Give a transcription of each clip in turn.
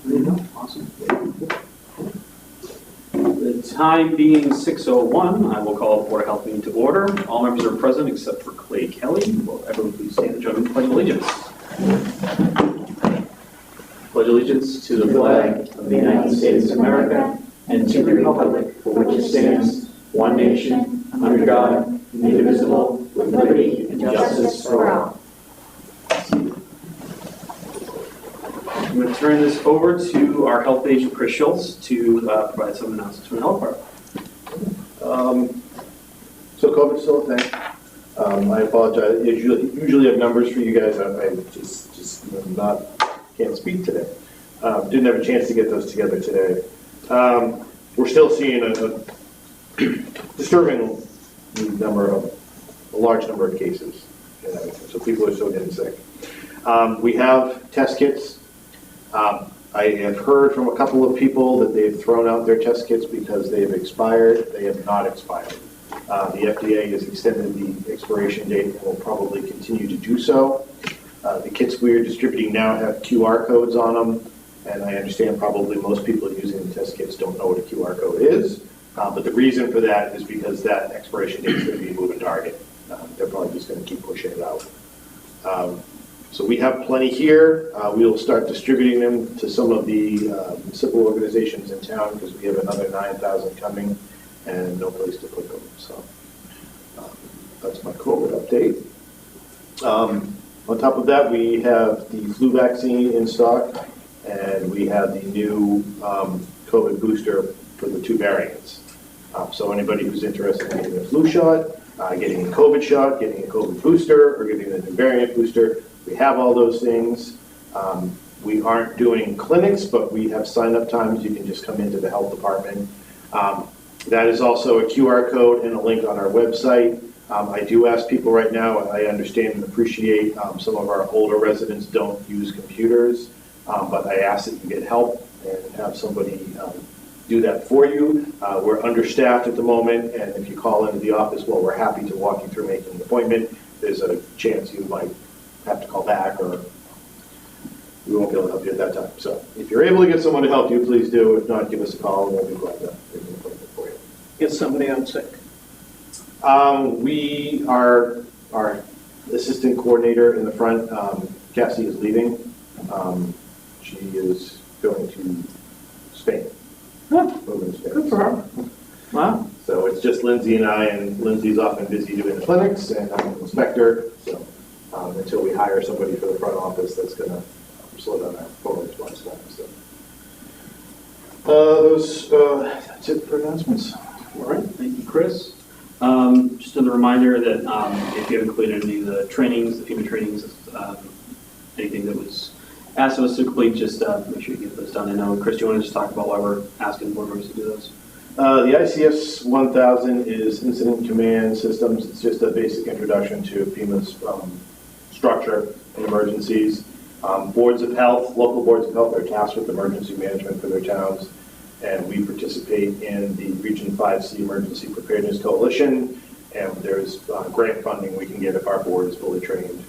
There you go. Awesome. The time being 6:01, I will call the Board of Health meeting to order. All members are present except for Clay Kelly. Will everyone please stand and join me in the Pledge of Allegiance? Pledge allegiance to the flag of the United States of America and to the republic for which it stands, one nation, under God, indivisible, with liberty and justice for all. I'm going to turn this over to our health agent, Chris Schultz, to provide some announcements from the health department. So COVID still a thing. I apologize. I usually have numbers for you guys. I just can't speak today. Didn't have a chance to get those together today. We're still seeing a disturbing a large number of cases. So people are still getting sick. We have test kits. I have heard from a couple of people that they've thrown out their test kits because they've expired. They have not expired. The FDA has extended the expiration date and will probably continue to do so. The kits we are distributing now have QR codes on them, and I understand probably most people using the test kits don't know what a QR code is, but the reason for that is because that expiration date is going to be a moving target. They're probably just going to keep pushing it out. So we have plenty here. We'll start distributing them to some of the municipal organizations in town because we have another 9,000 coming and no place to put them. So that's my COVID update. On top of that, we have the flu vaccine in stock, and we have the new COVID booster for the 2 variants. So anybody who's interested in getting a flu shot, getting a COVID shot, getting a COVID booster, or getting the new variant booster, we have all those things. We aren't doing clinics, but we have sign-up times. You can just come into the health department. That is also a QR code and a link on our website. I do ask people right now, and I understand and appreciate some of our older residents don't use computers, but I ask that you get help and have somebody do that for you. We're understaffed at the moment, and if you call into the office, well, we're happy to walk you through making an appointment. There's a chance you might have to call back, or we won't be able to help you at that time. So if you're able to get someone to help you, please do. If not, give us a call, and we'll be glad to make an appointment for you. Get somebody out sick. Our assistant coordinator in the front, Cassie, is leaving. She is going to Spain. Moving to Spain. Good for her. Wow. So it's just Lindsay and I, and Lindsay's often busy doing the clinics, and I'm an inspector. So until we hire somebody for the front office, that's going to slow down our phone response time. So that's it for announcements. All right. Thank you, Chris. Just a reminder that if you have included any of the trainings, the FEMA trainings, anything that was asked of us to complete, just make sure you get those done. I know, Chris, do you want to just talk about why we're asking board members to do those? The ICS 1000 is Incident Command Systems. It's just a basic introduction to FEMA's structure in emergencies. Boards of health, local boards of health are tasked with emergency management for their towns, and we participate in the Region 5C Emergency Preparedness Coalition, and there's grant funding we can get if our board is fully trained.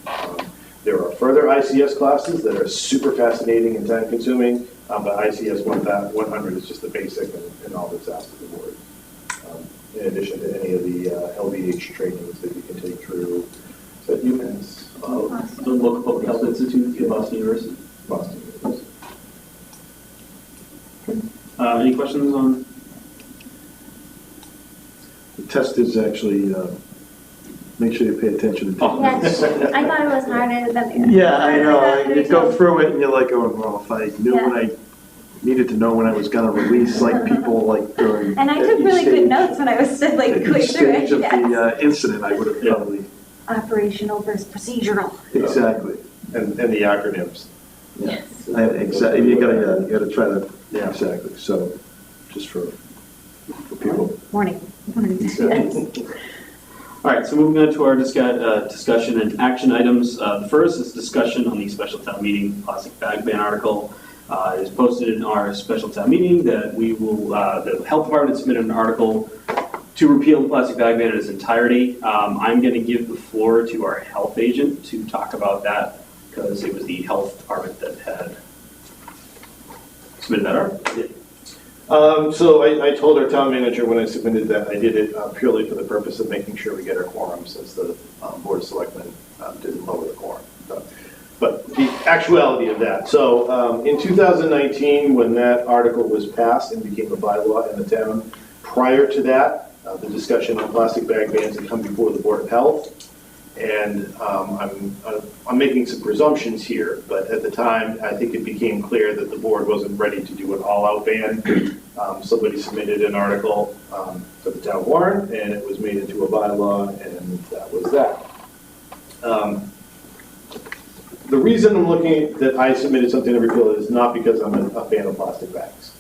There are further ICS classes that are super fascinating and time consuming, but ICS 100 is just the basic and all that's asked of the board. In addition to any of the LVH trainings that you can take through at UMass. The local public health institute at Boston University. Boston University. Any questions on? The test is actually, make sure you pay attention to it. Yes, I thought it was harder than. Yeah, I know. You go through it and you're like, oh, well, if I knew when I needed to know when I was going to release, like people like during. And I took really good notes when I was like at going each through it. stage of the incident, I would have probably. Operational versus procedural. Exactly. And the acronyms. Yeah. Exactly. You gotta try to. Yeah. Exactly. So, just for people. Morning. Exactly. All right, so moving on to our discussion and action items. The first is discussion on the special town meeting plastic bag ban article. It is posted in our special town meeting that we will, the health department submitted an article to repeal the plastic bag ban in its entirety. I'm going to give the floor to our health agent to talk about that because it was the health department that had submitted that article? So I told our town manager when I submitted that, I did it purely for the purpose of making sure we get our quorum, since the Board of Selectmen didn't lower the quorum. But the actuality of that, so in 2019, when that article was passed and became a bylaw in the town, prior to that, the discussion on plastic bag bans had come before the Board of Health. And I'm making some presumptions here, but at the time, I think it became clear that the board wasn't ready to do an all-out ban. Somebody submitted an article for the town warrant, and it was made into a bylaw, and that was that. The reason I'm looking that I submitted something to repeal it is not because I'm a fan of plastic bags.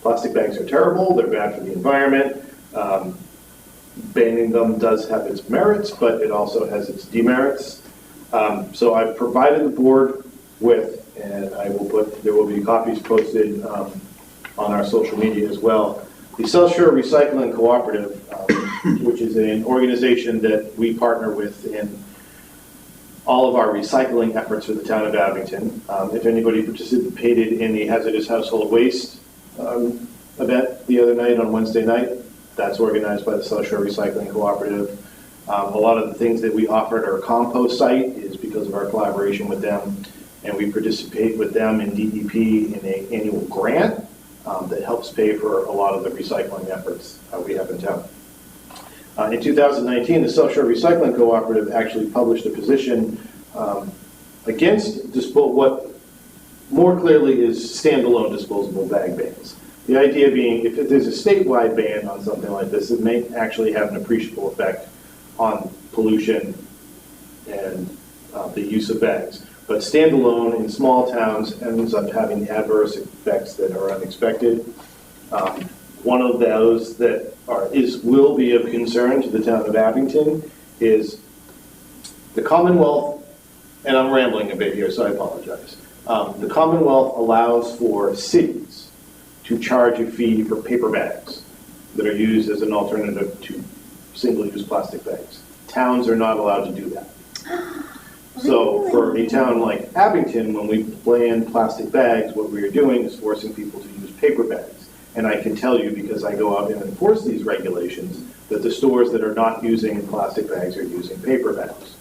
Plastic bags are terrible, they're bad for the environment. Banning them does have its merits, but it also has its demerits. So I've provided the board with, and there will be copies posted on our social media as well, the South Shore Recycling Cooperative, which is an organization that we partner with in all of our recycling efforts for the town of Abington. If anybody participated in the hazardous household waste event the other night on Wednesday night, that's organized by the South Shore Recycling Cooperative. A lot of the things that we offer at our compost site is because of our collaboration with them, and we participate with them in DEP in an annual grant that helps pay for a lot of the recycling efforts we have in town. In 2019, the South Shore Recycling Cooperative actually published a position against what more clearly is standalone disposable bag bans. The idea being, if there's a statewide ban on something like this, it may actually have an appreciable effect on pollution and the use of bags. But standalone in small towns ends up having adverse effects that are unexpected. One of those that will be of concern to the town of Abington is the Commonwealth, and I'm rambling a bit here, so I apologize. The Commonwealth allows for cities to charge a fee for paper bags that are used as an alternative to single-use plastic bags. Towns are not allowed to do that. So for a town like Abington, when we ban plastic bags, what we are doing is forcing people to use paper bags. And I can tell you, because I go out and enforce these regulations, that the stores that are not using plastic bags are using paper bags.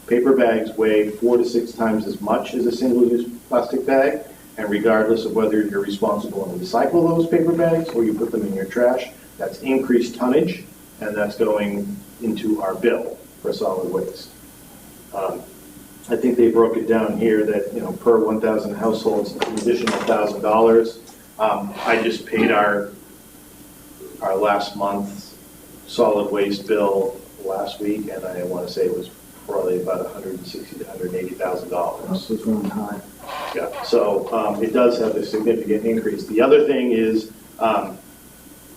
Paper bags weigh 4 to 6 times as much as a single-use plastic bag. And regardless of whether you're responsible and recycle those paper bags or you put them in your trash, that's increased tonnage, and that's going into our bill for solid waste. I think they broke it down here that, per 1,000 households, an additional $1,000. I just paid our last month's solid waste bill last week, and I want to say it was probably about $160,000 to $180,000. This was one time. Yeah, so it does have a significant increase. The other thing is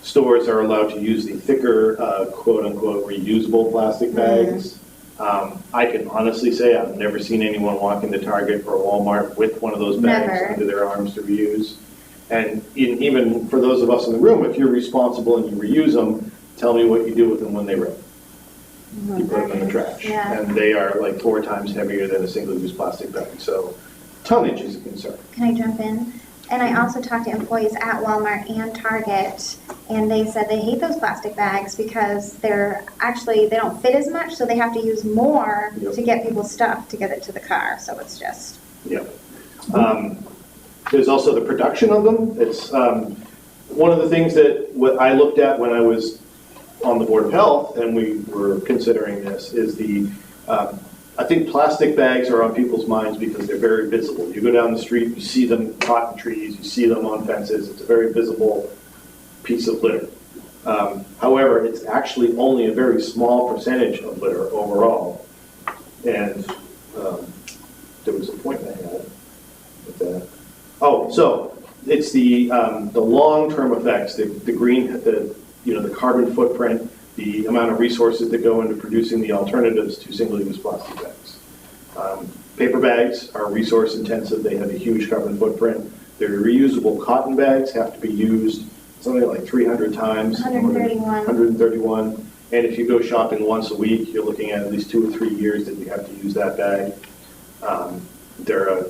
stores are allowed to use the thicker, quote-unquote, reusable plastic bags. I can honestly say I've never seen anyone walk into Target or Walmart with one of those bags under their arms to reuse. And even for those of us in the room, if you're responsible and you reuse them, tell me what you do with them when they rip. You put them in the trash. Yeah. And they are like 4 times heavier than a single-use plastic bag. So tonnage is a concern. Can I jump in? And I also talked to employees at Walmart and Target, and they said they hate those plastic bags because they don't fit as much, so they have to use more to get people's stuff to get it to the car. So it's just. Yeah. There's also the production of them. It's one of the things that what I looked at when I was on the Board of Health and we were considering this is I think plastic bags are on people's minds because they're very visible. You go down the street, you see them in cotton trees, you see them on fences. It's a very visible piece of litter. However, it's actually only a very small percentage of litter overall. And there was a point I had with that. Oh, so it's the long-term effects, the carbon footprint, the amount of resources that go into producing the alternatives to single-use plastic bags. Paper bags are resource intensive. They have a huge carbon footprint. Their reusable cotton bags have to be used something like 300 times. 131. And if you go shopping once a week, you're looking at least 2 or 3 years that you have to use that bag. They're a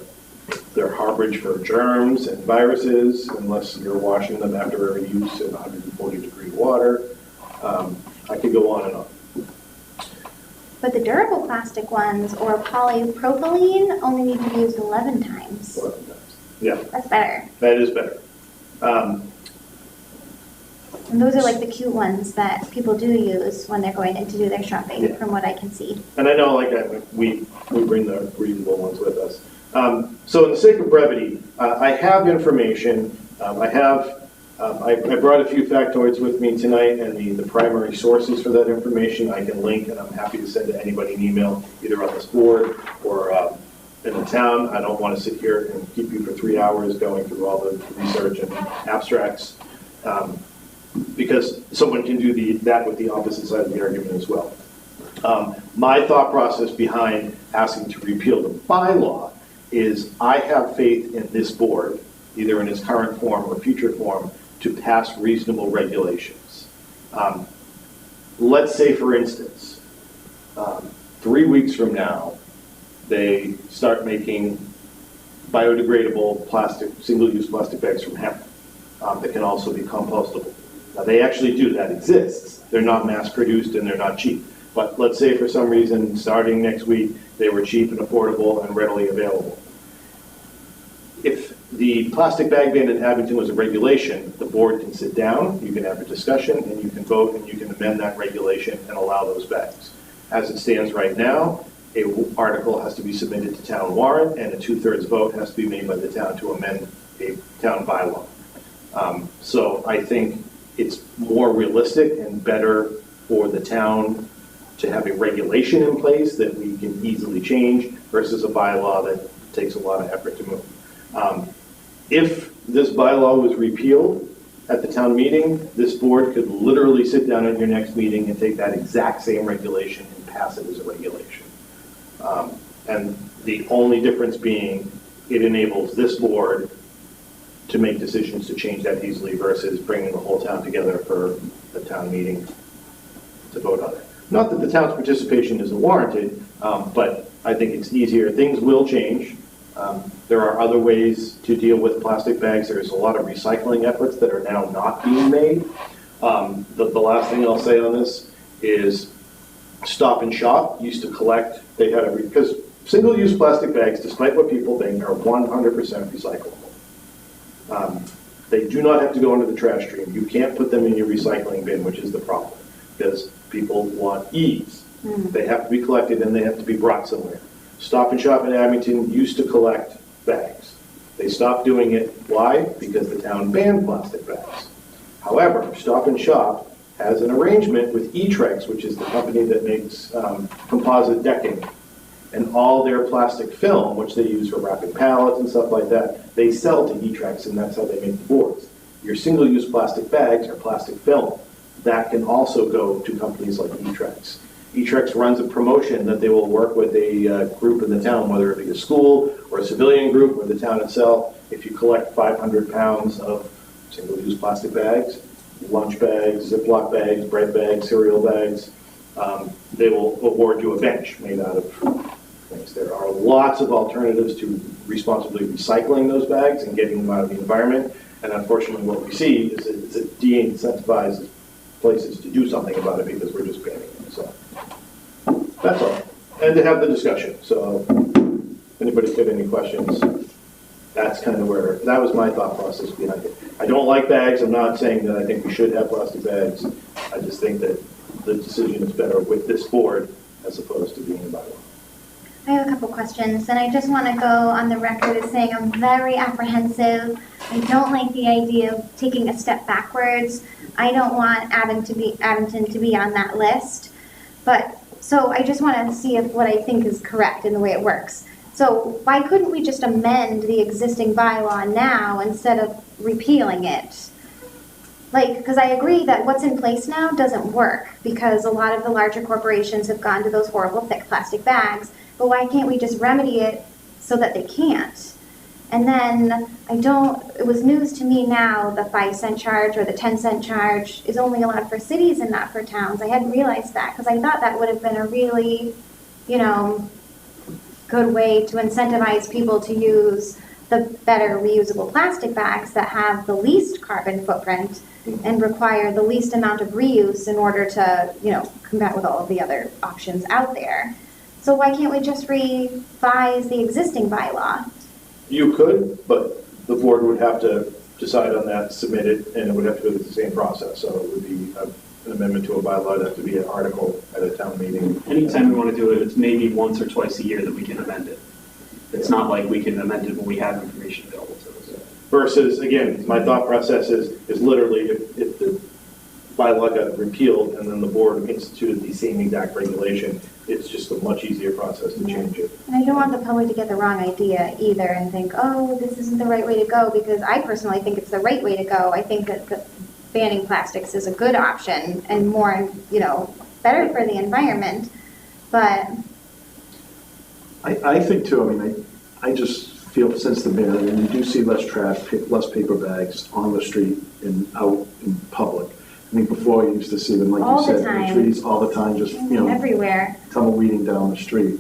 They're harborage for germs and viruses unless you're washing them after every use in 140-degree water. I could go on and on. But the durable plastic ones or polypropylene only need to be used 11 times. 11 times. Yeah, That's better. that is better. And those are like the cute ones that people do use when they're going in to do their shopping, Yeah. from what I can see. And I know, we bring the reasonable ones with us. So in the sake of brevity, I have information. I brought a few factoids with me tonight, and the primary sources for that information I can link, and I'm happy to send to anybody an email, either on this board or in the town. I don't want to sit here and keep you for 3 hours going through all the research and abstracts, because someone can do that with the opposite side of the argument as well. My thought process behind asking to repeal the bylaw is I have faith in this board, either in its current form or future form, to pass reasonable regulations. Let's say, for instance, 3 weeks from now, they start making biodegradable plastic, single-use plastic bags from hemp that can also be compostable. Now, they actually do, that exists. They're not mass-produced and they're not cheap. But let's say for some reason, starting next week, they were cheap and affordable and readily available. If the plastic bag ban in Abington was a regulation, the board can sit down, you can have a discussion, and you can vote, and you can amend that regulation and allow those bags. As it stands right now, an article has to be submitted to town warrant, and a 2/3 vote has to be made by the town to amend a town bylaw. So I think it's more realistic and better for the town to have a regulation in place that we can easily change versus a bylaw that takes a lot of effort to move. If this bylaw was repealed at the town meeting, this board could literally sit down at your next meeting and take that exact same regulation and pass it as a regulation. And the only difference being it enables this board to make decisions to change that easily versus bringing the whole town together for the town meeting to vote on it. Not that the town's participation isn't warranted, but I think it's easier. Things will change. There are other ways to deal with plastic bags. There's a lot of recycling efforts that are now not being made. The last thing I'll say on this is Stop and Shop used to collect, they had because single-use plastic bags, despite what people think, are 100% recyclable. They do not have to go into the trash stream. You can't put them in your recycling bin, which is the problem, because people want ease. They have to be collected and they have to be brought somewhere. Stop and Shop in Abington used to collect bags. They stopped doing it. Why? Because the town banned plastic bags. However, Stop and Shop has an arrangement with E-Trex, which is the company that makes composite decking. And all their plastic film, which they use for wrapping pallets and stuff like that, they sell to E-Trex, and that's how they make the boards. Your single-use plastic bags are plastic film. That can also go to companies like E-Trex. E-Trex runs a promotion that they will work with a group in the town, whether it be a school or a civilian group or the town itself. If you collect 500 pounds of single-use plastic bags, lunch bags, Ziploc bags, bread bags, cereal bags, they will award you a bench made out of things. There are lots of alternatives to responsibly recycling those bags and getting them out of the environment. And unfortunately, what we see is it de-incentivizes places to do something about it because we're just banning it. So that's all. And to have the discussion. So if anybody's got any questions, that's kind of where, that was my thought process behind it. I don't like bags. I'm not saying that I think we should have plastic bags. I just think that the decision is better with this board as opposed to being a bylaw. I have a couple questions, and I just want to go on the record as saying I'm very apprehensive. I don't like the idea of taking a step backwards. I don't want Abington to be on that list. But, so I just want to see if what I think is correct in the way it works. So why couldn't we just amend the existing bylaw now instead of repealing it? Like, because I agree that what's in place now doesn't work because a lot of the larger corporations have gone to those horrible thick plastic bags. But why can't we just remedy it so that they can't? And then it was news to me now, the 5-cent charge or the 10-cent charge is only allowed for cities and not for towns. I hadn't realized that because I thought that would have been a really, good good way to incentivize people to use the better reusable plastic bags that have the least carbon footprint and require the least amount of reuse in order to, combat with all of the other options out there. So why can't we just revise the existing bylaw? You could, but the board would have to decide on that, submit it, and it would have to go through the same process. So it would be an amendment to a bylaw, it'd have to be an article at a town meeting. Anytime we want to do it, it's maybe once or twice a year that we can amend it. It's not like we can amend it when we have information available to us. Versus, again, my thought process is literally if the bylaw got repealed and then the board instituted the same exact regulation, it's just a much easier process to change it. And I don't want the public to get the wrong idea either and think, oh, this isn't the right way to go, because I personally think it's the right way to go. I think that banning plastics is a good option and more, better for the environment, but. I think too, I just feel since the ban, you do see less trash, less paper bags on the street and out in public. Before you used to see them, like all you said, the time. in the trees all the time, just, everywhere. Tumbleweeding down the street.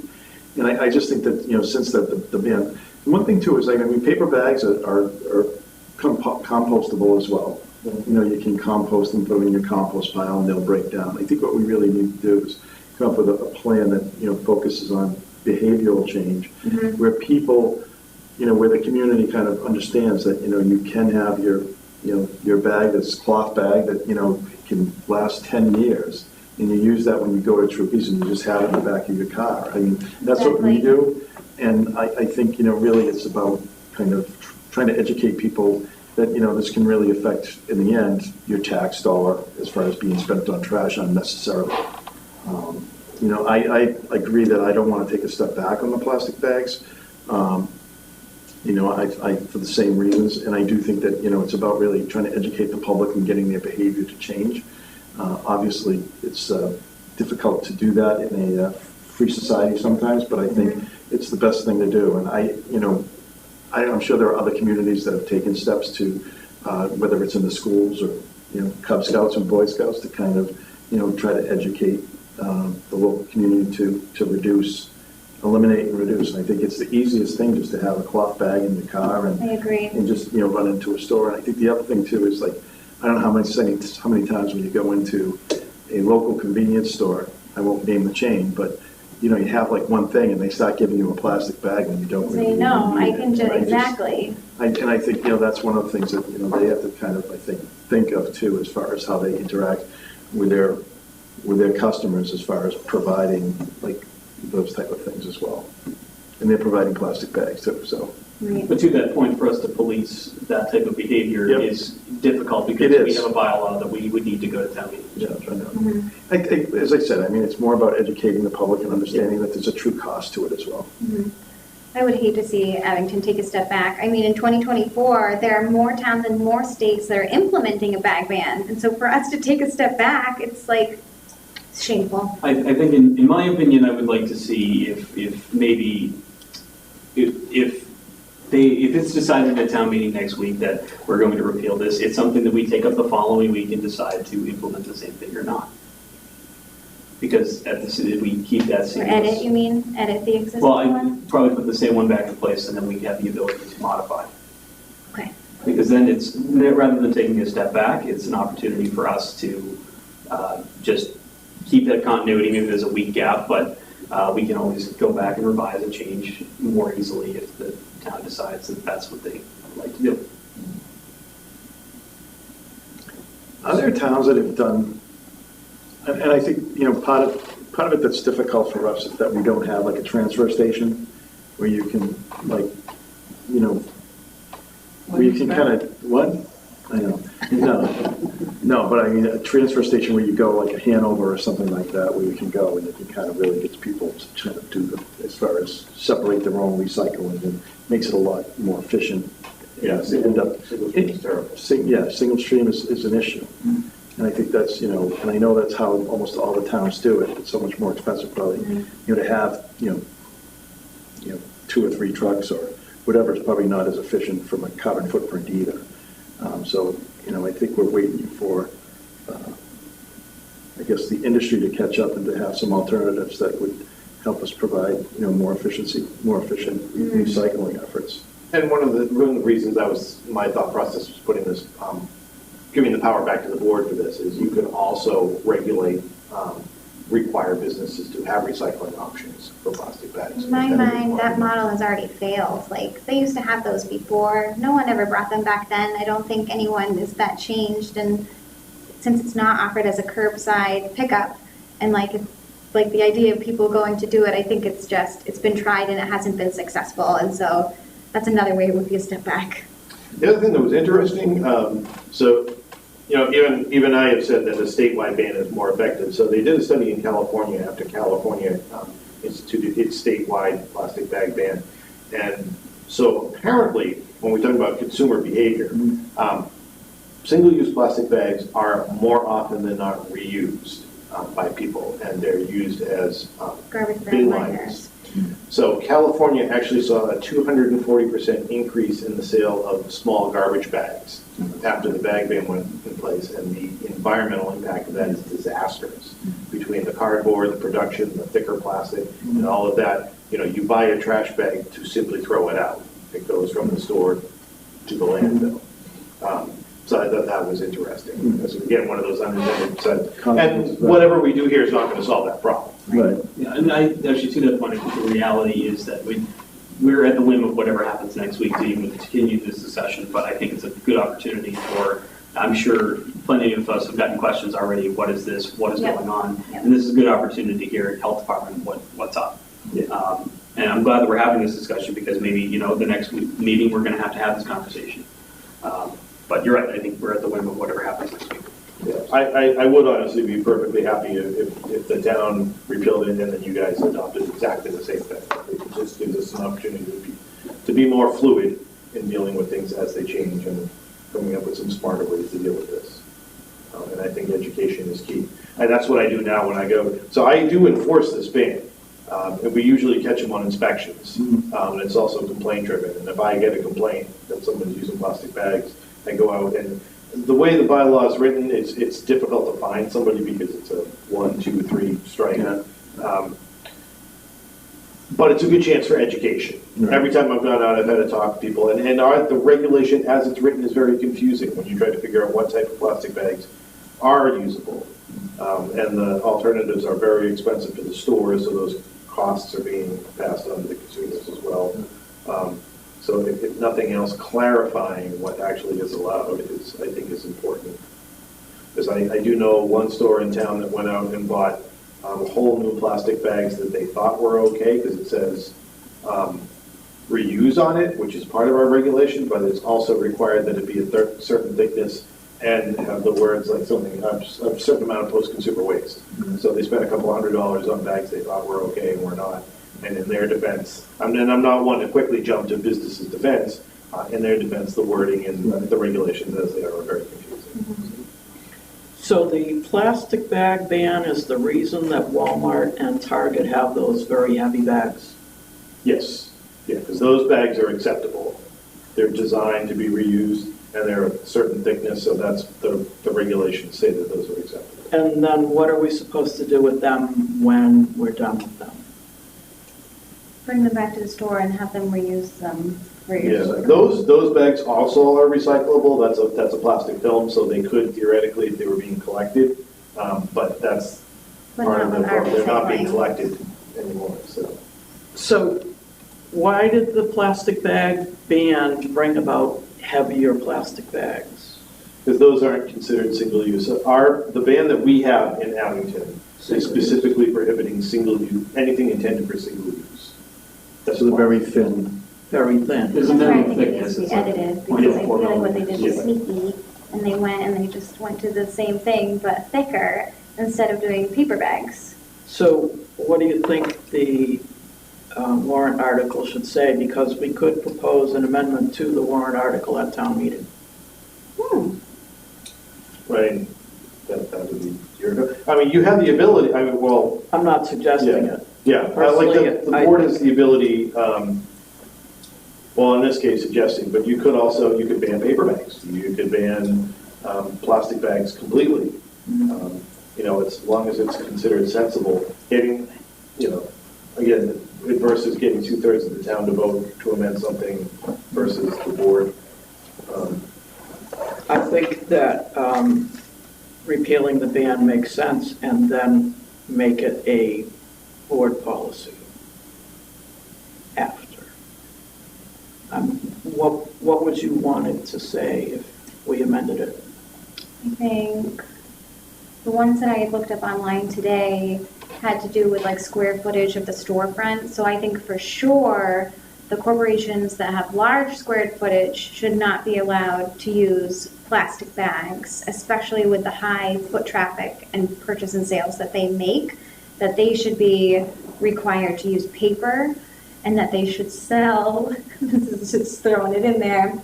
And I just think that, since the ban, one thing too is, paper bags are compostable as well. You can compost them, put them in your compost pile, and they'll break down. I think what we really need to do is come up with a plan that, focuses on behavioral change, where people, where the community kind of understands that, you can have your bag, this cloth bag that, can last 10 years. And you use that when you go to Troopies and you just have it in the back of your car. That's what we do. And I think, really it's about kind of trying to educate people that, this can really affect, in the end, your tax dollar as far as being spent on trash unnecessarily. I agree that I don't want to take a step back on the plastic bags. For the same reasons, and I do think that, it's about really trying to educate the public and getting their behavior to change. Obviously, it's difficult to do that in a free society sometimes, but I think it's the best thing to do. And I'm sure there are other communities that have taken steps to, whether it's in the schools or, Cub Scouts and Boy Scouts, to kind of, try to educate the local community to eliminate and reduce. And I think it's the easiest thing just to have a cloth bag in your car and, I agree. and just, run into a store. And I think the other thing too is, like, I don't know how many times when you go into a local convenience store, I won't name the chain, but you have like one thing and they start giving you a plastic bag when you don't really need it. Exactly. And I think, that's one of the things that, they have to kind of, I think of too, as far as how they interact with their customers, as far as providing like those type of things as well. And they're providing plastic bags too, so. Right. But to that point, for us to police that type of behavior is difficult because we have a bylaw that we would need to go to town meeting. Yeah. As I said, it's more about educating the public and understanding that there's a true cost to it as well. I would hate to see Abington take a step back. In 2024, there are more towns and more states that are implementing a bag ban. And so for us to take a step back, it's like shameful. I think, in my opinion, I would like to see if it's decided at town meeting next week that we're going to repeal this, it's something that we take up the following week and decide to implement the same thing or not. Because we keep that same. Or edit, you mean? Edit the existing one? Well, I'd probably put the same one back in place and then we have the ability to modify. Okay. Because then it's, rather than taking a step back, it's an opportunity for us to just keep that continuity. Maybe there's a week gap, but we can always go back and revise and change more easily if the town decides that that's what they like to do. Are there towns that have done, and I think, part of it that's difficult for us is that we don't have like a transfer station where you can where you can kind of, what? I know. No, but a transfer station where you go, like a Hanover or something like that, where you can go and you can kind of really get people to try to do as far as separate their own recycling, and makes it a lot more efficient. Yeah, single stream is terrible. Single stream is an issue. And I think that's, and I know that's how almost all the towns do it. It's so much more expensive probably, to have, 2 or 3 trucks or whatever is probably not as efficient from a carbon footprint either. So, I think we're waiting for, I guess, the industry to catch up and to have some alternatives that would help us provide, more efficient recycling efforts. And one of the reasons my thought process was putting this, giving the power back to the board for this, is you could also regulate, require businesses to have recycling options for plastic bags. In my mind, that model has already failed. Like, they used to have those before. No one ever brought them back then. I don't think anyone is that changed. And since it's not offered as a curbside pickup, and like the idea of people going to do it, I think it's been tried and it hasn't been successful. And so that's another way it would be a step back. The other thing that was interesting, even I have said that a statewide ban is more effective. So they did a study in California after California instituted its statewide plastic bag ban. And so apparently, when we talk about consumer behavior, single-use plastic bags are more often than not reused by people, and they're used as Garbage bag bin liners. liners. So California actually saw a 240% increase in the sale of small garbage bags after the bag ban went in place, and the environmental impact of that is disastrous. Between the cardboard, the production, the thicker plastic, and all of that, you buy a trash bag to simply throw it out. It goes from the store to the landfill. So I thought that was interesting. Because again, one of those unintended, and whatever we do here is not going to solve that problem. Right. Yeah, and I actually, to that point, I think the reality is that we're at the whim of whatever happens next week to even continue this discussion, but I think it's a good opportunity for, I'm sure plenty of us have gotten questions already, what is this, what is going on? And this is a good opportunity here at Health Department, what's up? And I'm glad that we're having this discussion, because maybe, the next meeting, we're going to have this conversation. But you're right, I think we're at the whim of whatever happens next week. Yeah, I would honestly be perfectly happy if the town repealed it and then you guys adopted exactly the same thing. It just gives us an opportunity to be more fluid in dealing with things as they change and coming up with some smarter ways to deal with this. And I think education is key. And that's what I do now when I go. So I do enforce this ban. And we usually catch them on inspections. And it's also complaint driven. And if I get a complaint that someone's using plastic bags, I go out, and the way the bylaw is written, it's difficult to find somebody because it's a 1, 2, 3 strike. But it's a good chance for education. Right. Every time I've gone out, I've had to talk to people, and the regulation as it's written is very confusing when you try to figure out what type of plastic bags are usable. And the alternatives are very expensive to the stores, so those costs are being passed on to the consumers as well. So if nothing else, clarifying what actually is allowed I think is important. Because I do know one store in town that went out and bought whole new plastic bags that they thought were okay, because it says reuse on it, which is part of our regulation, but it's also required that it be a certain thickness and have the words like something, a certain amount of post-consumer waste. So they spent a couple $100 on bags they thought were okay and were not. And in their defense, and I'm not one to quickly jump to businesses' defense. In their defense, the wording and the regulations as they are very confusing. So the plastic bag ban is the reason that Walmart and Target have those very heavy bags? Yes, because those bags are acceptable. They're designed to be reused, and they're a certain thickness, so that's the regulations say that those are acceptable. And then what are we supposed to do with them when we're done with them? Bring them back to the store and have them reuse them. Yeah, those bags also are recyclable. That's a plastic film, so they could theoretically, if they were being collected, but that's part of the problem. They're not being collected anymore. So why did the plastic bag ban bring about heavier plastic bags? Because those aren't considered single use. The ban that we have in Abington is specifically prohibiting single use, anything intended for single use. That's very thin. Very thin. There's a minimum thickness. It's edited, because I feel like what they did was sneaky, and they went to the same thing but thicker instead of doing paper bags. So what do you think the warrant article should say? Because we could propose an amendment to the warrant article at town meeting. Right. That would be you have the ability. I'm not suggesting it. Yeah, the board has the ability, in this case suggesting, but you could ban paper bags. You could ban plastic bags as long as it's considered sensible. Again, again, versus getting 2/3 of the town to vote to amend something versus the board. I think that repealing the ban makes sense and then make it a board policy after. What would you want it to say if we amended it? I think the ones that I had looked up online today had to do with like square footage of the storefront. So I think for sure the corporations that have large square footage should not be allowed to use plastic bags, especially with the high foot traffic and purchase and sales that they make, that they should be required to use paper and that they should sell, this is just throwing it in there,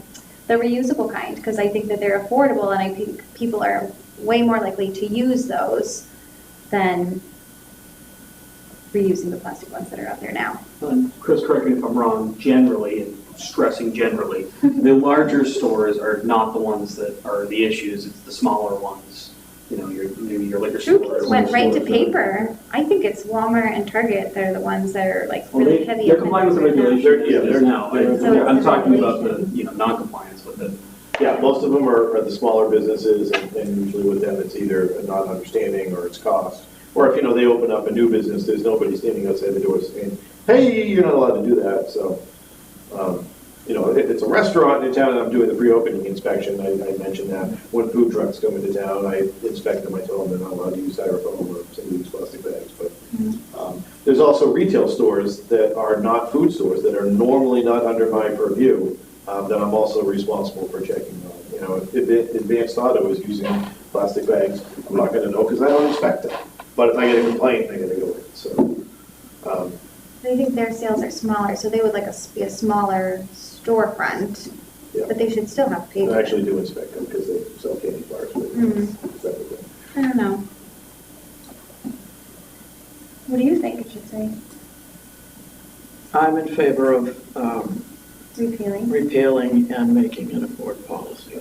the reusable kind, because I think that they're affordable and I think people are way more likely to use those than reusing the plastic ones that are out there now. Chris, correct me if I'm wrong, generally, and stressing generally, the larger stores are not the ones that are the issues, it's the smaller ones. You know, your liquor stores. Went right to paper. I think it's Walmart and Target that are the ones that are like Well, really heavy. they're complying with the regulation as it is now. So I'm it's talking about the, regulation. non-compliance with it. Yeah, most of them are the smaller businesses, and usually with them, it's either a non-understanding or it's cost. Or if, they open up a new business, there's nobody standing outside the door saying, hey, you're not allowed to do that, so. If it's a restaurant in town and I'm doing the pre-opening inspection, I mentioned that. When food trucks come into town, I inspect them, I tell them they're not allowed to use styrofoam or single-use plastic bags. But there's also retail stores that are not food stores, that are normally not under my purview, that I'm also responsible for checking on. If Advanced Auto is using plastic bags, I'm not gonna know because I don't inspect them. But if I get a complaint, I gotta go in, so. I think their sales are smaller, so they would like be a smaller storefront, Yeah. but they should still have paper. I actually do inspect them because they sell candy bars. I don't know. What do you think it should say? I'm in favor of Repealing? repealing and making it a board policy.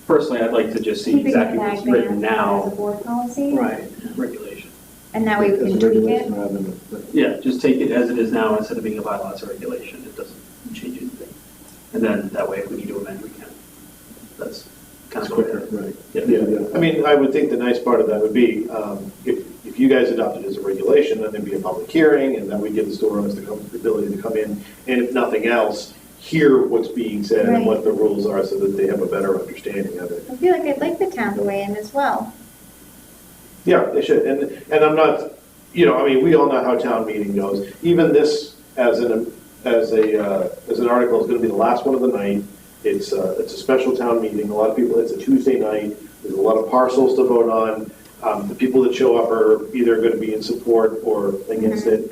Personally, I'd like to just see Keeping the exactly bag what's written ban as a now, board policy? Right. regulation. And that way we As a can tweak it? regulation rather than Yeah, just take it as it is now instead of being a bylaw, it's a regulation. It doesn't change anything. And then that way, if we need to amend, we can. That's kind It's of quicker, quicker. right. Yeah. I mean, I would think the nice part of that would be, if you guys adopt it as a regulation, then there'd be a public hearing, and then we give the store owners the ability to come in, and if nothing else, hear what's being said and what the rules are so that they have a better understanding of it. I feel like I'd like the town to weigh in as well. Yeah, they should, and I'm not, we all know how town meeting goes. Even this, as an article, is gonna be the last one of the night. It's a special town meeting. A lot of people, it's a Tuesday night. There's a lot of parcels to vote on. The people that show up are either gonna be in support or against it.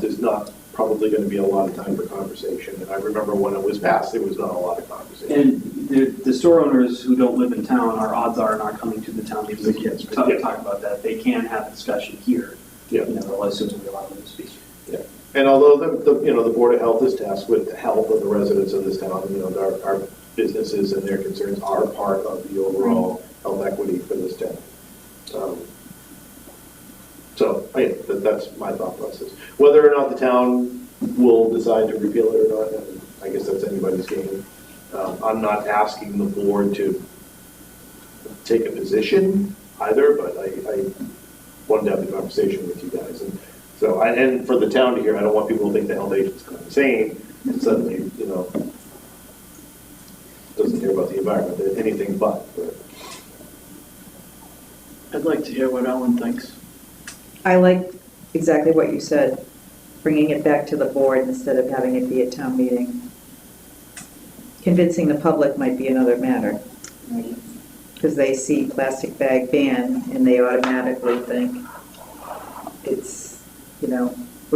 There's not probably gonna be a lot of time for conversation. And I remember when it was passed, there was not a lot of conversation. And the store owners who don't live in town, our odds are not coming to the town meetings. They can't speak. Talk about that. They can have a discussion here. Yeah. As soon as we allow them to speak. Yeah. And although the Board of Health is tasked with the health of the residents of this town, our businesses and their concerns are part of the overall health equity for this town. That's my thought process. Whether or not the town will decide to repeal it or not, I guess that's anybody's game. I'm not asking the board to take a position either, but I wanted to have the conversation with you guys. And so, and for the town to hear, I don't want people to think the health agent's kind of insane and suddenly, doesn't care about the environment, anything but. I'd like to hear what Ellen thinks. I like exactly what you said, bringing it back to the board instead of having it be a town meeting. Convincing the public might be another matter, Right. because they see plastic bag ban and they automatically think it's, we're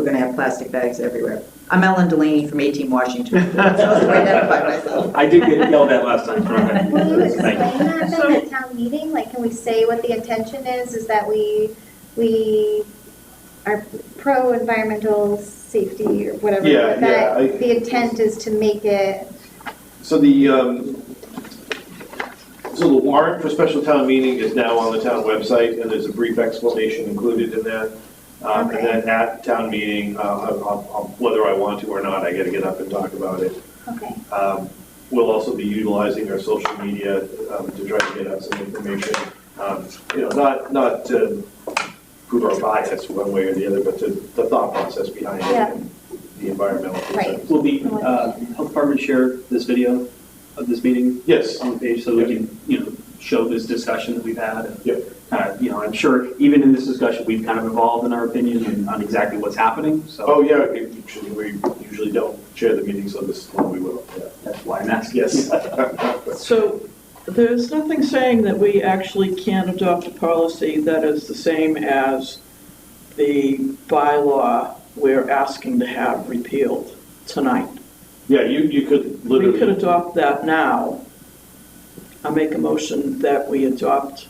going to have plastic bags everywhere. I'm Ellen Delaney from 18 Washington. So to identify myself. I did get yelled at last time. Will you explain Thank you. that then at town meeting? Like, can we say what the intention is that we are pro-environmental safety or whatever? Yeah, but that yeah, the intent is to make it, So the warrant for special town meeting is now on the town website, and there's a brief explanation included in that. And Okay. then at town meeting, whether I want to or not, I gotta get up and talk about it. Okay, We'll also be utilizing our social media to try to get out some information. Not to prove our bias one way or the other, but to the thought process behind it Yeah. and the environmental Right. concerns. Will the health department share this video of this meeting Yes. on the page so we can, show this discussion that we've had? And, Yep. I'm sure even in this discussion, we've kind of evolved in our opinion on exactly what's happening, so. Oh, yeah, we usually don't share the meeting, so this one we will. Yeah. That's why I'm asking. Yes. So there's nothing saying that we actually can't adopt a policy that is the same as the bylaw we're asking to have repealed tonight. Yeah, you could We could literally, adopt that now. I make a motion that we adopt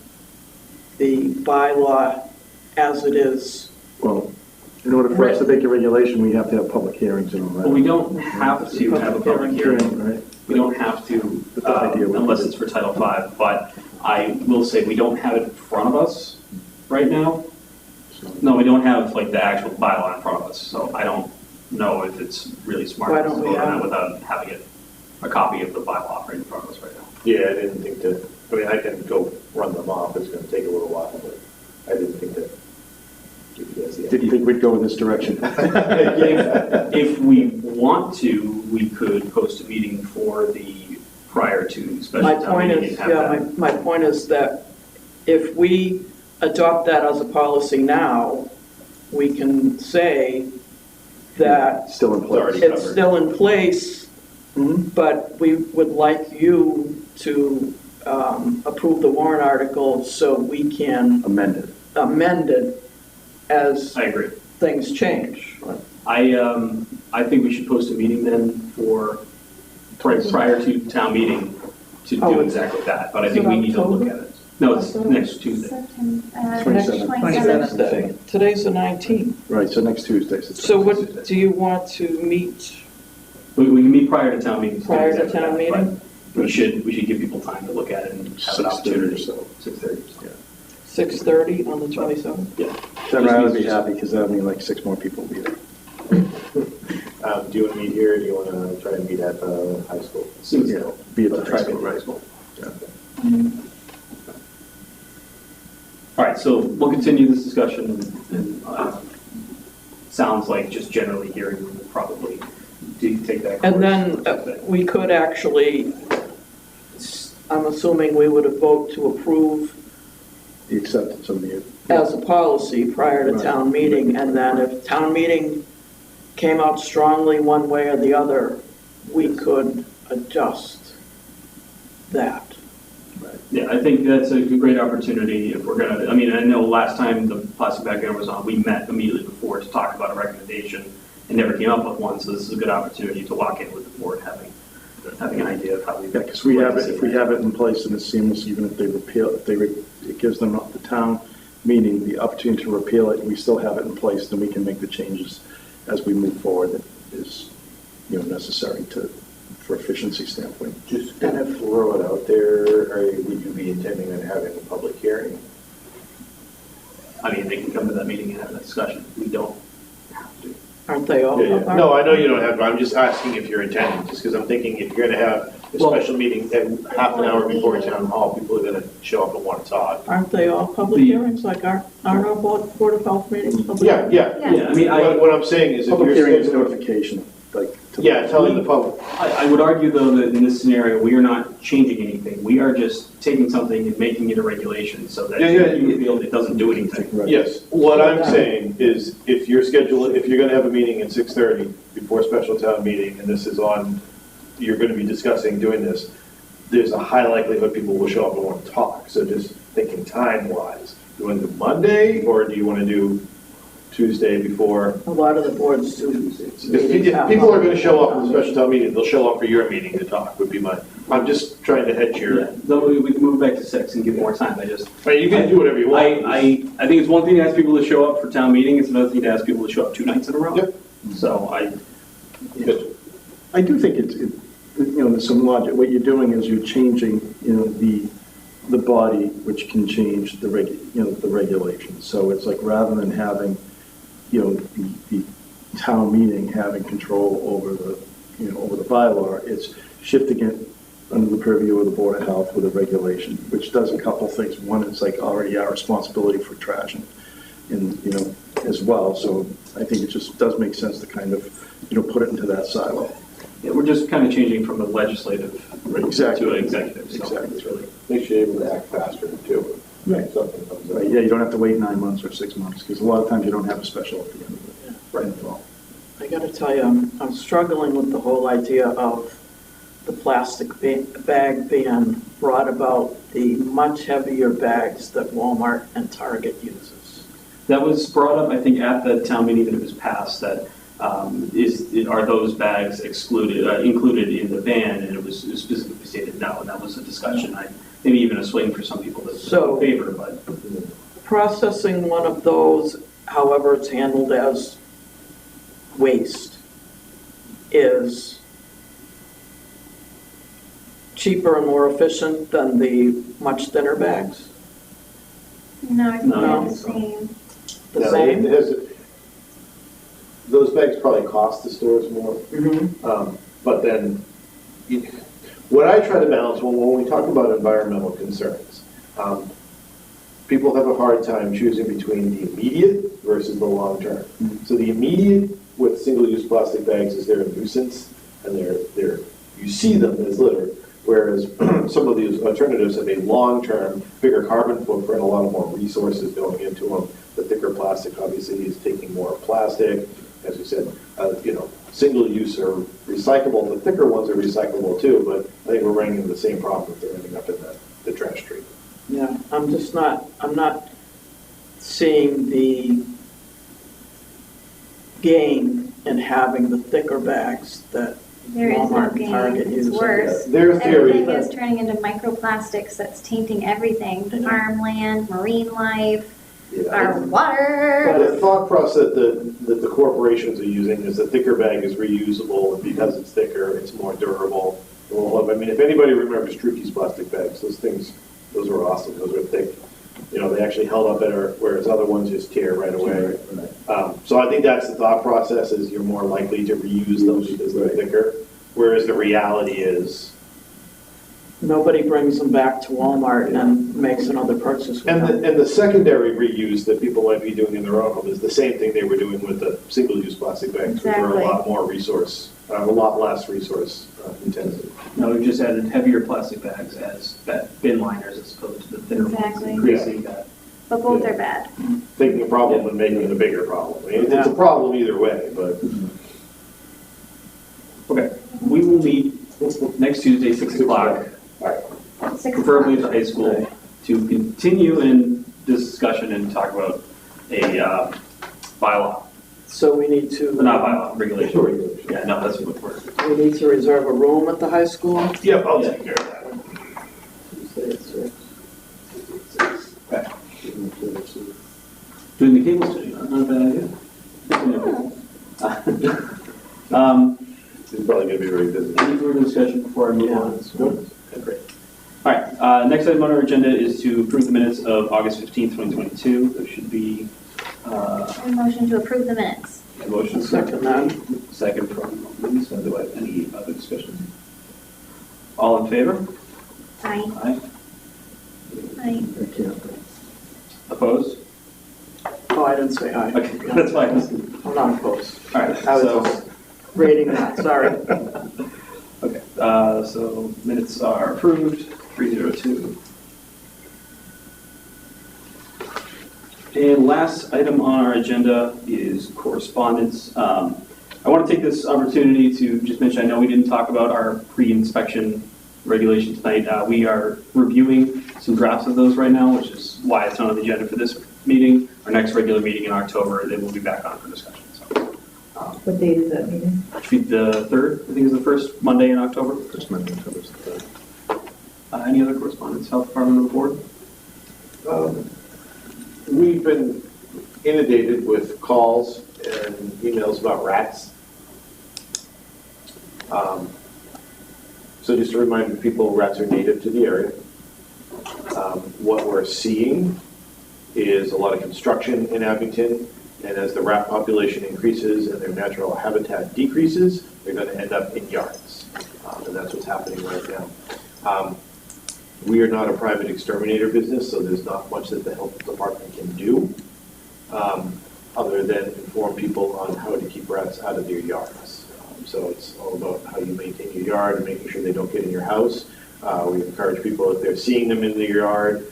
the bylaw as it is. Well, in order for us to make a regulation, we have to have public hearings and all that. But we don't have to have a public hearing. Right? We don't have to, But the idea would be unless to- it's for Title V, but I will say we don't have it in front of us right now. So- No, we don't have like the actual bylaw in front of us, so I don't know if it's really smart Why to don't we vote on have it without having it, a copy of the bylaw right in front of us right now. yeah, I didn't think that, I can go run them off, it's gonna take a little while, but I didn't think that. give you guys the Did you think we'd go in this direction? If we want to, we could post a meeting for the, prior to special My town point meeting is, and have yeah, that. my point is that if we adopt that as a policy now, we can say that Still in place. Already. it's still in place, Mhm. but we would like you to approve the warrant article so we can Amended. amend it as I agree. things change. I think we should post a meeting then for, prior to town meeting to Oh, do it's- exactly that, but I is think it we need to look October? at it. No, it's October? next Tuesday. September, 27th. 27th. Today's the 19th. Right, so next Tuesday. So what, do you want to meet We can meet prior to town meeting. prior to town meeting? But we should give people time to look at it and have an 6:30 or opportunity. so. 6:30, yeah. 6:30 on the 27th? Then I would be happy because that would mean like 6 more people will be there. Do you want to meet here, or do you want to try and meet at the high school? Soon. Yeah, be at the Try high to school, be at right? the school. All right, so we'll continue this discussion and sounds like just generally hearing will probably take that. And course. then we could actually, I'm assuming we would have vote to approve The acceptance of the. as a policy prior to Right. town meeting, and then if town meeting came out strongly one way or the other, we could adjust that. Yeah, I think that's a great opportunity if we're gonna, I know last time the plastic bag ban was on, we met immediately before to talk about a recommendation and never came up with one, so this is a good opportunity to walk in with the board having an idea of how we. Yeah, because we have it, if we have it in place and it's seamless, even if they repeal, it gives them the town meeting the opportunity to repeal it, and we still have it in place, then we can make the changes as we move forward that is, necessary for efficiency standpoint. Just kind of throw it out there, or would you be intending on having a public hearing? They can come to that meeting and have that discussion. We don't have to. Aren't they all? No, I know you don't have, I'm just asking if you're intending, just because I'm thinking if you're going to have a Well- special meeting at half an hour before town hall, people are going to show up and want to talk. Aren't they all public The- hearings, like aren't our Board of Health meetings public? Yeah. Yeah, What I'm saying is if Public you're hearing is scheduling, notification, like. to- yeah, telling the public, I would argue though that in this scenario, we are not changing anything. We are just taking something and making it a regulation so that Yeah, you feel it doesn't do anything. Right. yes, what I'm saying is if you're if you're going to have a meeting at 6:30 before special town meeting, and this is on, you're going to be discussing doing this, there's a high likelihood people will show up and want to talk. So just thinking time-wise, do you want to do Monday, or do you want to do Tuesday before? A lot of the boards do. Because if people are going to show up for the special town meeting, they'll show up for your meeting to talk, would be I'm just trying to hedge your, Yeah, though we can move back to 6 and give more time. you can do whatever you want. I think it's one thing to ask people to show up for town meeting, it's another thing to ask people to show up 2 nights in a row. Yep. So Good. I do think there's some logic. What you're doing is you're changing, the body, which can change the regulations. So it's like rather than having the town meeting having control over over the bylaw. It's shifting it under the purview of the Board of Health with a regulation, which does a couple things. One, it's like already our responsibility for trash and as well. So I think it just does make sense to kind of, put it into that silo. Yeah, we're just kind of changing from a legislative Exactly. to an executive. So Exactly. it's really, Makes you able to act faster too. Right. Something comes up. Right, yeah, you don't have to wait 9 months or 6 months, because a lot of times you don't have a special at the end of it. Right in the fall. I gotta tell you, I'm struggling with the whole idea of the plastic bag ban brought about the much heavier bags that Walmart and Target uses. that was brought up, I think, at the town meeting that it was passed, that are those bags included in the ban, and it was specifically stated no, and that was a discussion, maybe even a swing for some people that So- favor, but. Processing one of those, however it's handled as waste, is cheaper and more efficient than the much thinner bags? No, I think No. they're the same. The Yeah, same? it has- Those bags probably cost the stores more. Mm-hmm. But then, what I try to balance when we talk about environmental concerns, people have a hard time choosing between the immediate versus the long term. So the immediate with single-use plastic bags is they're a nuisance, and you see them as litter, whereas some of these alternatives have a long-term, bigger carbon footprint, a lot of more resources going into them. The thicker plastic obviously is taking more plastic. As we said, single-use are recyclable. The thicker ones are recyclable too, but I think we're running into the same problem if they're ending up in the trash stream. Yeah, I'm not seeing the gain in having the thicker bags that There is no Walmart and gain, Target it's use. worse. Their theory, Everything is turning into microplastics that's tainting everything, farmland, marine life, our water. the thought process that the corporations are using is the thicker bag is reusable, and because it's thicker, it's more durable. If anybody remembers Trukey's plastic bags, those were awesome. Those were thick. They actually held up better, whereas other ones just tear right away. So I think that's the thought process, is you're more likely to reuse them because they're thicker, whereas the reality is. Nobody brings them back to Walmart and makes another purchase with them. And the secondary reuse that people might be doing in their own home is the same thing they were doing with the single-use plastic bags, which were a lot more a lot less resource intensive. No, we've just added heavier plastic bags as bin liners as opposed to the thinner ones, Exactly. increasing that. But both are bad. Taking a problem and making it a bigger problem. It's a problem either way, but. Okay, we will meet next Tuesday, 6 o'clock, preferably at the high school, to continue in this discussion and talk about a bylaw. So we need to. Not bylaw, regulation. Yeah, no, that's what we're. We need to reserve a room at the high school. Yep, I'll take care of that. Tuesday at 6. Okay. Doing the cable studio, not a bad idea. It's probably gonna be very busy. Any further discussion before I move on? Nope. Okay, great. All right, next item on our agenda is to approve the minutes of August 15th, 2022. There should be A motion to approve the minutes. a motion. Second that. Second from Lisa. Do I have any other discussion? All in favor? Aye. Aye. Aye. I can't. Opposed? Oh, I didn't say aye. Okay, that's fine. I'm not opposed. All right, I was so, just rating that, sorry. okay, so minutes are approved, 302. And last item on our agenda is correspondence. I want to take this opportunity to just mention, I know we didn't talk about our pre-inspection regulations tonight. We are reviewing some drafts of those right now, which is why it's not on the agenda for this meeting. Our next regular meeting in October, they will be back on for discussion. So, What date is that meeting? it should be the 3rd, I think is the first Monday in October. First Monday in October is the 3rd. Any other correspondence, Health Department or the board? We've been inundated with calls and emails about rats. So just to remind people, rats are native to the area. What we're seeing is a lot of construction in Abington, And as the rat population increases and their natural habitat decreases, they're going to end up in yards. And that's what's happening right now. We are not a private exterminator business, so there's not much that the health department can do other than inform people on how to keep rats out of their yards. So it's all about how you maintain your yard and making sure they don't get in your house. We encourage people, if they're seeing them in their yard,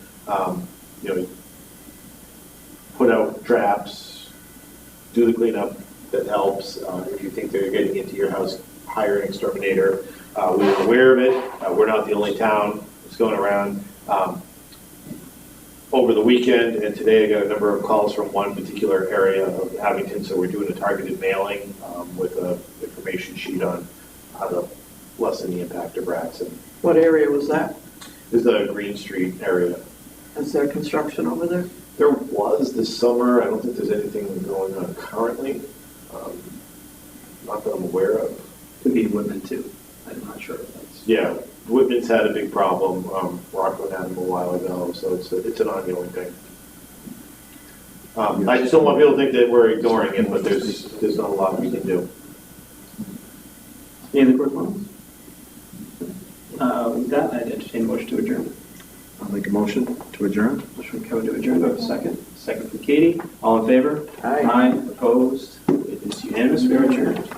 put out traps, do the cleanup, that helps. If you think they're getting into your house, hire an exterminator. We are aware of it. We're not the only town that's going around. Over the weekend and today, I got a number of calls from one particular area of Abington, so we're doing a targeted mailing with an information sheet on how to lessen the impact of rats. And What area was that? this is the Green Street area. Is there construction over there? There was this summer. I don't think there's anything going on currently. Not that I'm aware of. Could be Woodman too. I'm not sure if that's. Yeah, Whitman's had a big problem. Rockland had them a while ago, so it's an ongoing thing. I just don't want people to think that we're ignoring it, but there's not a lot we can do. Any other correspondence? With that, I'd entertain a motion to adjourn. I'll make a motion to adjourn. Motion from Kevin to adjourn. Do I have a second? Second from Katie. All in favor? Aye. Aye. Opposed? It is unanimous. We are adjourned.